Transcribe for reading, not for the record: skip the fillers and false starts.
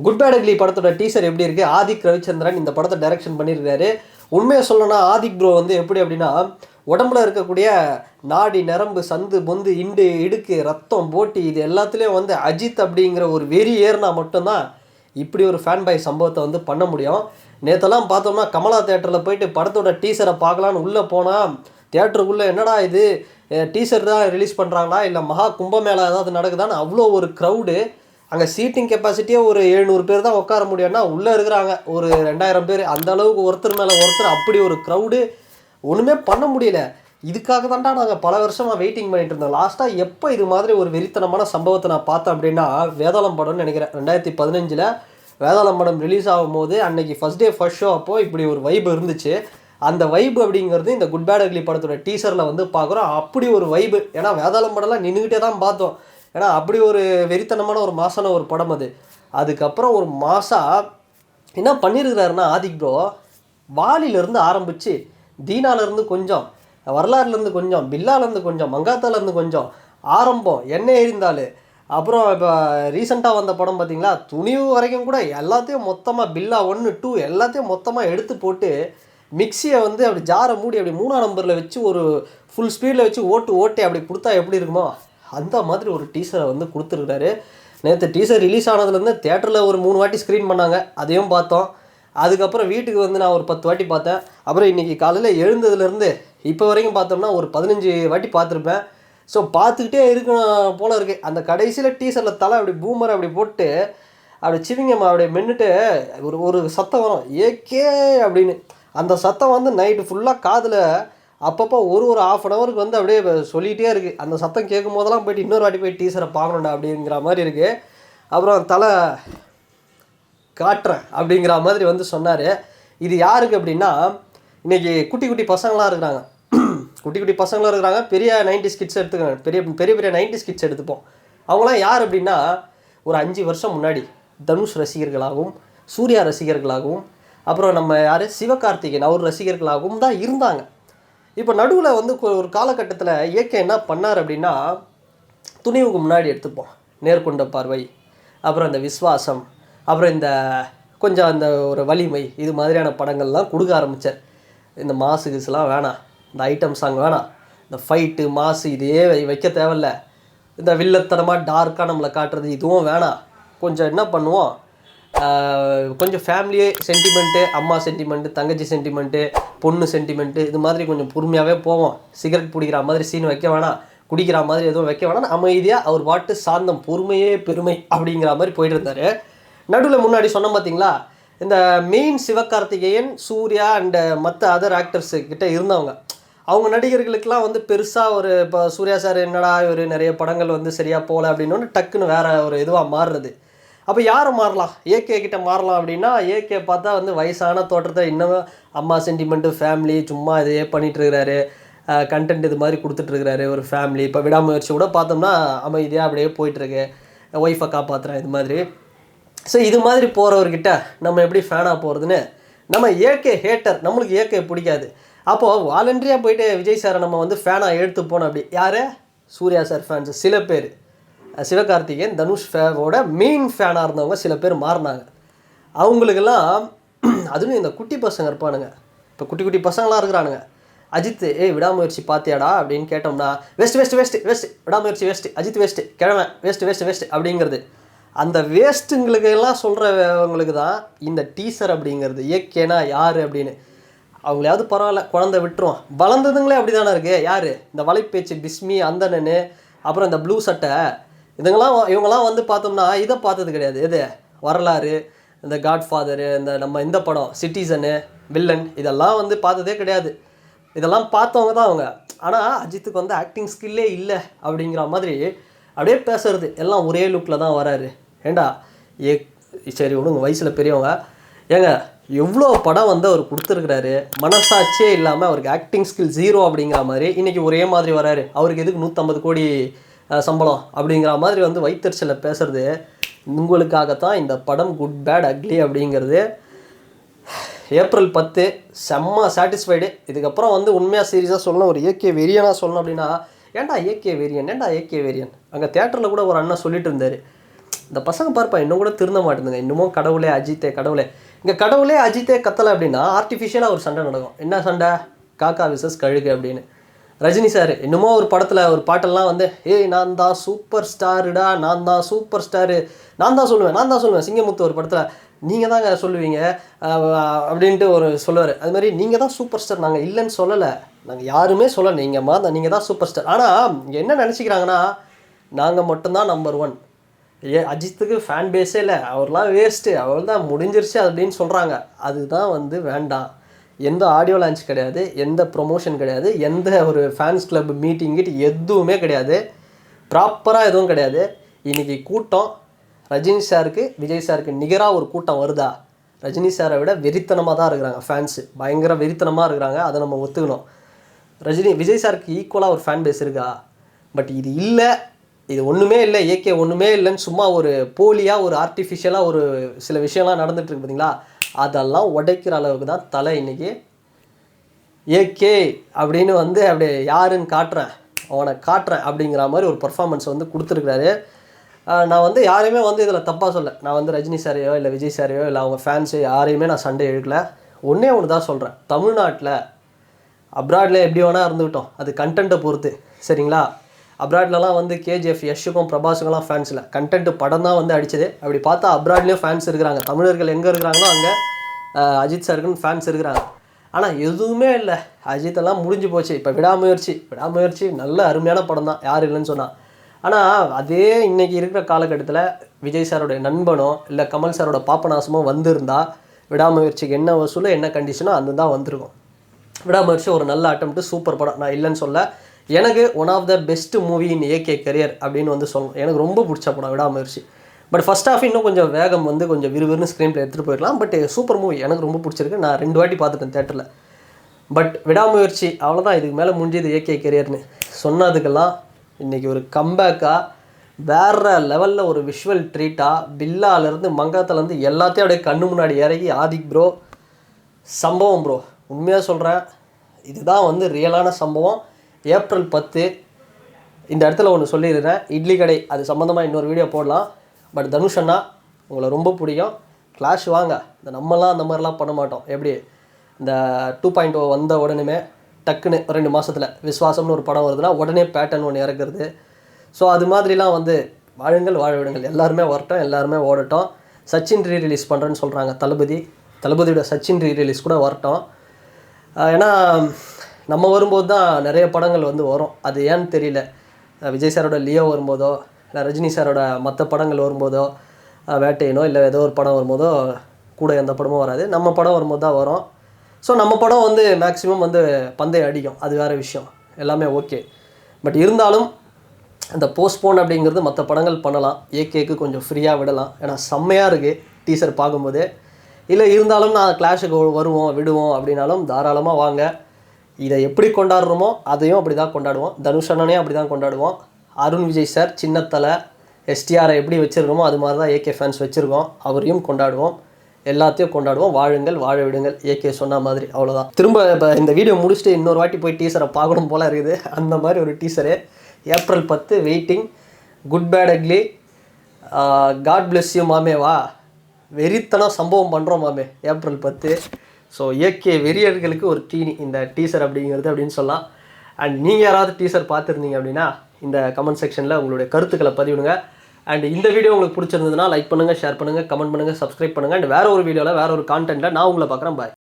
Good bad ugly படத்தோட teaser எப்படி இருக்குது? ஆதிக் ரவிச்சந்திரன் இந்த படத்தை டைரக்ஷன் பண்ணியிருக்காரு. உண்மையை சொல்லணும்னா ஆதிக் ப்ரோ வந்து எப்படி அப்படின்னா, உடம்புல இருக்கக்கூடிய நாடி நரம்பு சந்து பொந்து இண்டு இடுக்கு ரத்தம் போட்டி இது எல்லாத்துலேயும் வந்து அஜித் அப்படிங்கிற ஒரு வெறி ஏறினா மட்டும்தான் இப்படி ஒரு ஃபேன் பாய் சம்பவத்தை வந்து பண்ண முடியும். நேற்றெல்லாம் பார்த்தோம்னா கமலா தேட்டரில் போயிட்டு படத்தோட டீசரை பார்க்கலான்னு உள்ளே போனால் தேட்டருக்குள்ளே என்னடா இது டீசர் தான் ரிலீஸ் பண்ணுறாங்களா இல்லை மகா கும்பமேளா ஏதாவது நடக்குதான்னு அவ்வளோ ஒரு க்ரௌடு. அங்கே சீட்டிங் கெப்பாசிட்டியே ஒரு 700 பேர் தான் உட்கார முடியும்னா உள்ளே இருக்கிறாங்க ஒரு 2000 பேர். அந்த அளவுக்கு ஒருத்தர் மேலே ஒருத்தர் அப்படி ஒரு க்ரௌடு. ஒன்றுமே பண்ண முடியல. இதுக்காக தான்டா நாங்கள் பல வருஷமாக வெயிட்டிங் பண்ணிட்டு இருந்தோம். லாஸ்ட்டாக எப்போ இது மாதிரி ஒரு வெறித்தனமான சம்பவத்தை நான் பார்த்தேன் அப்படின்னா வேதாளம் படம்னு நினைக்கிறேன். 2015 வேதாளம் படம் ரிலீஸ் ஆகும்போது அன்னைக்கு ஃபஸ்ட் டே ஃபர்ஸ்ட் ஷோ அப்போது இப்படி ஒரு வைப் இருந்துச்சு. அந்த வைப்பு அப்படிங்கிறது இந்த குட் பேட் அக்லி படத்தோட டீசரில் வந்து பார்க்குறோம். அப்படி ஒரு வைப்பு. ஏன்னா வேதாளம் படம்லாம் நின்றுக்கிட்டே தான் பார்த்தோம். ஏன்னா அப்படி ஒரு வெறித்தனமான ஒரு மாசான ஒரு படம் அது. அதுக்கப்புறம் ஒரு மாதம் என்ன பண்ணியிருக்கிறாருன்னா ஆதிக் ப்ரோ வாலியிலேருந்து ஆரம்பித்து தீனாலேருந்து கொஞ்சம், வரலாறுலேருந்து கொஞ்சம், பில்லாலேருந்து கொஞ்சம், மங்காத்தாலேருந்து கொஞ்சம் ஆரம்பம், எண்ணெய் எரிந்தால், அப்புறம் இப்போ ரீசெண்டாக வந்த படம் பார்த்திங்களா துணிவு வரைக்கும் கூட எல்லாத்தையும் மொத்தமாக பில்லா 1, 2 எல்லாத்தையும் மொத்தமாக எடுத்து போட்டு மிக்சியை வந்து அப்படி ஜாரை மூடி அப்படி 3ஆம் நம்பரில் வச்சு ஒரு ஃபுல் ஸ்பீடில் வச்சு ஓட்டி அப்படி கொடுத்தா எப்படி இருக்குமோ அந்த மாதிரி ஒரு டீசரை வந்து கொடுத்துருக்காரு. நேற்று டீசர் ரிலீஸ் ஆனதுலேருந்து தேட்டரில் ஒரு 3 வாட்டி ஸ்க்ரீன் பண்ணாங்க, அதையும் பார்த்தோம். அதுக்கப்புறம் வீட்டுக்கு வந்து நான் ஒரு 10 வாட்டி பார்த்தேன். அப்புறம் இன்றைக்கி காலையில் எழுந்ததுலேருந்து இப்போ வரைக்கும் பார்த்தோம்னா ஒரு 15 வாட்டி பார்த்துருப்பேன். ஸோ பார்த்துக்கிட்டே இருக்கணும் போல் இருக்குது. அந்த கடைசியில் டீசரில் தலை அப்படி பூமரை அப்படி போட்டு அப்படி சிவிங்கம்மா அப்படியே மென்னுட்டு ஒரு சத்தம் வரும் ஏகே அப்படின்னு. அந்த சத்தம் வந்து நைட்டு ஃபுல்லாக காதில் அப்பப்போ ஒரு ½ அன் ஹவருக்கு வந்து அப்படியே சொல்லிகிட்டே இருக்குது. அந்த சத்தம் கேட்கும் போதெல்லாம் போய்ட்டு இன்னொரு வாட்டி போய் டீசரை பார்க்கணுண்டா அப்படிங்கிற மாதிரி இருக்குது. அப்புறம் தலை காட்டுறேன் அப்படிங்கிற மாதிரி வந்து சொன்னார். இது யாருக்கு அப்படின்னா இன்றைக்கி குட்டி குட்டி பசங்களாம் இருக்கிறாங்க. குட்டி குட்டி பசங்களாம் இருக்கிறாங்க. பெரிய 90s கிட்ஸ் எடுத்துக்காங்க. பெரிய பெரிய 90s கிட்ஸ் எடுத்துப்போம். அவங்களாம் யார் அப்படின்னா ஒரு 5 வருஷம் முன்னாடி தனுஷ் ரசிகர்களாகவும் சூர்யா ரசிகர்களாகவும் அப்புறம் நம்ம யார் சிவகார்த்திகேயன் அவர் ரசிகர்களாகவும் தான் இருந்தாங்க. இப்போ நடுவில் வந்து ஒரு காலகட்டத்தில் ஏகே என்ன பண்ணார் அப்படின்னா துணிவுக்கு முன்னாடி எடுத்துப்போம் நேர்கொண்ட பார்வை, அப்புறம் இந்த விஸ்வாசம், அப்புறம் இந்த கொஞ்சம் அந்த ஒரு வலிமை இது மாதிரியான படங்கள்லாம் கொடுக்க ஆரம்பித்தார். இந்த மாசுகிஸ்லாம் வேணாம், இந்த ஐட்டம் சாங் வேணாம், இந்த ஃபைட்டு மாசு இதே வைக்க தேவையில்ல, இந்த வில்லத்தனமாக டார்க்காக நம்மளை காட்டுறது இதுவும் வேணாம், கொஞ்சம் என்ன பண்ணுவோம் கொஞ்சம் ஃபேமிலியே சென்டிமெண்ட்டு, அம்மா சென்டிமெண்ட்டு, தங்கச்சி சென்டிமெண்ட்டு, பொண்ணு சென்டிமெண்ட்டு இது மாதிரி கொஞ்சம் பொறுமையாகவே போவோம். சிகரெட் பிடிக்கிற மாதிரி சீன் வைக்க வேணாம், குடிக்கிற மாதிரி எதுவும் வைக்க வேணாம், அமைதியாக அவர் பாட்டு சாந்தம் பொறுமையே பெருமை அப்படிங்கிற மாதிரி போயிட்டு இருந்தார். நடுவில் முன்னாடி சொன்ன பார்த்தீங்களா இந்த மெயின் சிவகார்த்திகேயன் சூர்யா அண்டு மற்ற அதர் ஆக்டர்ஸு கிட்டே இருந்தவங்க அவங்க நடிகர்களுக்கெல்லாம் வந்து பெருசாக ஒரு இப்போ சூர்யா சார் என்னடா இவர் நிறைய படங்கள் வந்து சரியாக போகல அப்படின்னு டக்குன்னு வேறு ஒரு இதுவாக மாறுறது. அப்போ யாரை மாறலாம்? ஏகே கிட்ட மாறலாம் அப்படின்னா ஏகே பார்த்தா வந்து வயசான தோற்றத்தை இன்னும் அம்மா சென்டிமெண்ட்டு ஃபேமிலி சும்மா இதே பண்ணிகிட்ருக்கிறாரு, கண்டென்ட் இது மாதிரி கொடுத்துட்ருக்கிறாரு ஒரு ஃபேமிலி. இப்போ விடாமுயற்சி கூட பார்த்தோம்னா அமைதியாக அப்படியே போயிட்டுருக்கு, ஒய்ஃபை காப்பாற்றுறேன் இது மாதிரி. ஸோ இது மாதிரி போகிறவர்கிட்ட நம்ம எப்படி ஃபேனாக போகிறதுன்னு நம்ம ஏகே ஹேட்டர், நம்மளுக்கு ஏகே பிடிக்காது. அப்போது வாலண்டரியாக போயிட்டு விஜய் சாரை நம்ம வந்து ஃபேனாக எடுத்து போனோம். அப்படி யார்? சூர்யா சார் ஃபேன்ஸு சில பேர், சிவகார்த்திகேயன் தனுஷ் ஃபேவோட மெயின் ஃபேனாக இருந்தவங்க சில பேர் மாறினாங்க. அவங்களுக்கெல்லாம் அதுவும் இந்த குட்டி பசங்க இருப்பானுங்க, இப்போ குட்டி குட்டி பசங்களாம் இருக்கிறானுங்க. அஜித் விடாமுயற்சி பார்த்தியாடா அப்படின்னு கேட்டோம்னா வெஸ்ட் வெஸ்ட் வெஸ்ட் வெஸ்ட் விடாமுயற்சி வெஸ்ட், அஜித் வெஸ்ட், கிழமை வெஸ்ட் வெஸ்ட் வெஸ்ட் அப்படிங்கிறது. அந்த வேஸ்ட்டுங்களுக்கெல்லாம் சொல்கிறவங்களுக்கு தான் இந்த டீசர் அப்படிங்கிறது. ஏகேனா யார் அப்படின்னு அவங்களையாவது பரவாயில்ல குழந்தை விட்டுரும், வளர்ந்ததுங்களே அப்படி தானே இருக்குது. யார் இந்த வலைப்பேச்சு பிஸ்மி அந்தனன்னு அப்புறம் இந்த ப்ளூ சட்டை இவங்கெல்லாம் வந்து பார்த்தோம்னா இதை பார்த்தது கிடையாது. எது வரலாறு, இந்த காட்ஃபாதரு, இந்த படம் சிட்டிசனு, வில்லன் இதெல்லாம் வந்து பார்த்ததே கிடையாது. இதெல்லாம் பார்த்தவங்க தான் அவங்க. ஆனால் அஜித்துக்கு வந்து ஆக்டிங் ஸ்கில்லே இல்லை அப்படிங்கிற மாதிரி அப்படியே பேசுறது எல்லாம் ஒரே லுக்கில் தான் வராரு. ஏண்டா சரி விடுங்க, வயசில் பெரியவங்க ஏங்க எவ்வளோ படம் வந்து அவர் கொடுத்துருக்கிறாரு, மனசாட்சியே இல்லாமல் அவருக்கு ஆக்டிங் ஸ்கில் 0 அப்படிங்கிற மாதிரி இன்றைக்கி ஒரே மாதிரி வராரு. அவருக்கு எதுக்கு 150 கோடி சம்பளம் அப்படிங்கிற மாதிரி வந்து வைத்தறிச்சலில் பேசுகிறது. உங்களுக்காகத்தான் இந்த படம் குட் பேட் அக்லி அப்படிங்கிறது. ஏப்ரல் 10 செம்ம சாட்டிஸ்ஃபைடு. இதுக்கப்புறம் வந்து உண்மையாக சீரியஸாக சொல்லணும், ஒரு ஏகே வெரியனாக சொல்லணும் அப்படின்னா ஏன்டா ஏகே வேரியன், ஏன்டா ஏகே வேரியன். அங்கே தேட்டரில் கூட ஒரு அண்ணா சொல்லிட்டு இருந்தார், இந்த பசங்க பார்ப்பா இன்னும் கூட திருந்த மாட்டேங்குதுங்க. இன்னமும் கடவுளே அஜித்தே கடவுளே. இங்கே கடவுளே அஜித்தே கத்தலை அப்படின்னா ஆர்டிஃபிஷியலாக ஒரு சண்டை நடக்கும். என்ன சண்டை? காக்கா விசஸ் கழுகு அப்படின்னு. ரஜினி சார் இன்னமும் ஒரு படத்தில் ஒரு பாட்டெல்லாம் வந்து ஏய் நான் தான் சூப்பர் ஸ்டாருடா, நான் தான் சூப்பர் ஸ்டாரு, நான் தான் சொல்லுவேன். சிங்கமுத்து ஒரு படத்தில் நீங்கள் தாங்க சொல்லுவீங்க அப்படின்ட்டு ஒரு சொல்லுவார். அது மாதிரி நீங்கள் தான் சூப்பர் ஸ்டார், நாங்கள் இல்லைன்னு சொல்லலை, நாங்கள் யாருமே சொல்லலை, நீங்கள் தான் சூப்பர் ஸ்டார். ஆனால் என்ன நினச்சிக்கிறாங்கன்னா நாங்கள் மட்டும்தான் நம்பர் 1. அஜித்துக்கு ஃபேன் பேஸே இல்லை, அவர்லாம் வேஸ்ட்டு, அவர் தான் முடிஞ்சிருச்சு அப்படின்னு சொல்கிறாங்க. அதுதான் வந்து வேண்டாம். எந்த ஆடியோ லான்ச் கிடையாது, எந்த ப்ரொமோஷன் கிடையாது, எந்த ஒரு ஃபேன்ஸ் கிளப் மீட்டிங்கிட்டு எதுவுமே கிடையாது, ப்ராப்பராக எதுவும் கிடையாது. இன்றைக்கி கூட்டம் ரஜினி சாருக்கு விஜய் சாருக்கு நிகராக ஒரு கூட்டம் வருதா? ரஜினி சாரை விட வெறித்தனமாக தான் இருக்கிறாங்க ஃபேன்ஸு, பயங்கர வெறித்தனமாக இருக்கிறாங்க. அதை நம்ம ஒத்துக்கணும். விஜய் சாருக்கு ஈக்குவலாக ஒரு ஃபேன் பேஸ் இருக்கா? பட் இது இல்லை, இது ஒன்றுமே இல்லை, ஏகே ஒன்றுமே இல்லைன்னு சும்மா ஒரு போலியாக ஒரு ஆர்டிஃபிஷியலாக ஒரு சில விஷயம்லாம் நடந்துகிட்ருக்கு பார்த்தீங்களா? அதெல்லாம் உடைக்கிற அளவுக்கு தான் தலை இன்றைக்கி ஏகே அப்படின்னு வந்து அப்படியே யாருன்னு அவனை காட்டுறேன் அப்படிங்கிற மாதிரி ஒரு பர்ஃபார்மன்ஸ் வந்து கொடுத்துருக்குறாரு. நான் வந்து யாரையுமே வந்து இதில் தப்பாக சொல்ல, நான் வந்து ரஜினி சாரையோ இல்லை விஜய் சாரையோ இல்லை அவங்க ஃபேன்ஸோ யாரையுமே நான் சண்டை இழுக்கல. ஒன்றே ஒன்று தான் சொல்கிறேன், தமிழ்நாட்டில் அப்ராடில் எப்படி வேணால் இருந்துக்கிட்டோம், அது கண்டென்ட்டை பொறுத்து, சரிங்களா? அப்ராட்லலாம் வந்து கேஜிஎஃப் யஷுக்கும் பிரபாஸுக்கெல்லாம் ஃபேன்ஸ் இல்லை, கண்டென்ட் படம் தான் வந்து அடிச்சது. அப்படி பார்த்தா அப்ராட்லேயும் ஃபேன்ஸ் இருக்கிறாங்க, தமிழர்கள் எங்கே இருக்கிறாங்களோ அங்கே அஜித் சாருக்குன்னு ஃபேன்ஸ் இருக்கிறாங்க. ஆனால் எதுவுமே இல்லை, அஜித்தெல்லாம் முடிஞ்சு போச்சு. இப்போ விடாமுயற்சி நல்ல அருமையான படம் தான், யார் இல்லைன்னு சொன்னால். ஆனால் அதே இன்றைக்கி இருக்கிற காலகட்டத்தில் விஜய் சாரோடைய நண்பனோ இல்லை கமல் சாரோட பாப்பநாசமோ வந்திருந்தால் விடாமுயற்சிக்கு என்ன வசூலோ என்ன கண்டிஷனோ அந்த தான் வந்திருக்கும். விடாமுயற்சி ஒரு நல்ல அட்டம்ப்ட்டு, சூப்பர் படம், நான் இல்லைன்னு சொல்ல. எனக்கு one of the best movie in AK career அப்படின்னு வந்து சொல்லணும். எனக்கு ரொம்ப பிடிச்ச படம் விடாமுயற்சி. பட் ஃபஸ்ட் ஹாஃப் இன்னும் கொஞ்சம் வேகம் வந்து கொஞ்சம் விறுவிறுன்னு ஸ்க்ரீன் பிளே எடுத்துகிட்டு போயிடலாம். பட் சூப்பர் மூவி, எனக்கு ரொம்ப பிடிச்சிருக்கு. நான் 2 வாட்டி பார்த்துட்டேன் தேட்டரில். பட் விடாமுயற்சி அவ்வளோதான், இதுக்கு மேலே முடிஞ்சது ஏகே கரியர்னு சொன்னதுக்கெல்லாம் இன்றைக்கி ஒரு கம்பேக்காக வேறு லெவலில் ஒரு விஷுவல் ட்ரீட்டாக பில்லாலேருந்து மங்காத்திலேருந்து எல்லாத்தையும் அப்படியே கண்ணு முன்னாடி இறங்கி ஆதிக் ப்ரோ சம்பவம் ப்ரோ. உண்மையாக சொல்கிறேன், இதுதான் வந்து ரியலான சம்பவம். ஏப்ரல் 10 இந்த இடத்துல ஒன்று சொல்லிடுறேன், இட்லி கடை அது சம்மந்தமாக இன்னொரு வீடியோ போடலாம். பட் தனுஷ் அண்ணா உங்களை ரொம்ப பிடிக்கும், கிளாஷ் வாங்க. இந்த நம்மலாம் அந்த மாதிரிலாம் பண்ண மாட்டோம். எப்படி இந்த 2.0 வந்த உடனே டக்குன்னு 2 மாதத்தில் விஸ்வாசம்னு ஒரு படம் வருதுன்னா உடனே பேட்டர்ன் ஒன்று இறக்குறது. ஸோ அது மாதிரிலாம் வந்து வாழுங்கள் வாழ விடுங்கள், எல்லாருமே வரட்டும், எல்லாருமே ஓடட்டும். சச்சின் ரீரிலீஸ் பண்ணுறேன்னு சொல்கிறாங்க, தளபதியோட சச்சின் ரீரிலீஸ் கூட வரட்டும். ஏன்னா நம்ம வரும்போது தான் நிறைய படங்கள் வந்து வரும், அது ஏன்னு தெரியல. விஜய் சாரோட லியோ வரும்போதோ இல்லை ரஜினி சாரோட மற்ற படங்கள் வரும்போதோ, வேட்டையனோ இல்லை ஏதோ ஒரு படம் வரும்போதோ கூட எந்த படமும் வராது, நம்ம படம் வரும்போது தான் வரும். ஸோ நம்ம படம் வந்து மேக்ஸிமம் வந்து பந்தயம் அடிக்கும், அது வேறு விஷயம், எல்லாமே ஓகே. பட் இருந்தாலும் அந்த போஸ்ட்போன் அப்படிங்கிறது மற்ற படங்கள் பண்ணலாம், ஏகேக்கு கொஞ்சம் ஃப்ரீயாக விடலாம். ஏன்னா செம்மையாக இருக்குது டீசர் பார்க்கும்போது. இல்லை இருந்தாலும் நான் கிளாஷுக்கு விடுவோம் அப்படின்னாலும் தாராளமாக வாங்க. இதை எப்படி கொண்டாடுறோமோ அதையும் அப்படி தான் கொண்டாடுவோம். தனுஷ் அண்ணனையும் அப்படி தான் கொண்டாடுவோம். அருண் விஜய் சார் சின்னத்தலை எஸ்டிஆரை எப்படி வச்சுருக்கோமோ அது மாதிரி தான் ஏகே ஃபேன்ஸ் வச்சுருக்கோம், அவரையும் கொண்டாடுவோம், எல்லாத்தையும் கொண்டாடுவோம். வாழுங்கள் வாழ விடுங்கள், ஏகே சொன்ன மாதிரி, அவ்வளோதான். திரும்ப இப்போ இந்த வீடியோ முடிச்சுட்டு இன்னொரு வாட்டி போய் டீசரை பார்க்கணும் போல் இருக்குது. அந்த மாதிரி ஒரு teaser April 10 waiting. Good bad ugly, god bless you மாமே, வா வெறித்தனம் சம்பவம் பண்ணுறோம் மாமே ஏப்ரல் 10. ஸோ ஏகே வெறியர்களுக்கு ஒரு தீனி இந்த டீசர் அப்படிங்கிறது அப்படின்னு சொல்லலாம். அண்ட் நீங்கள் யாராவது டீசர் பார்த்துருந்தீங்க அப்படின்னா இந்த கமெண்ட் செக்ஷனில் உங்களுடைய கருத்துக்களை பதிவிடுங்க. அண்ட் இந்த வீடியோ உங்களுக்கு பிடிச்சிருந்ததுன்னா லைக் பண்ணுங்கள், ஷேர் பண்ணுங்கள், கமெண்ட் பண்ணுங்கள், சப்ஸ்கிரைப் பண்ணுங்கள். அண்ட் வேறு ஒரு வீடியோவில் வேறு ஒரு கான்டென்ட்டில் நான் உங்களை பார்க்குறேன். பாய்.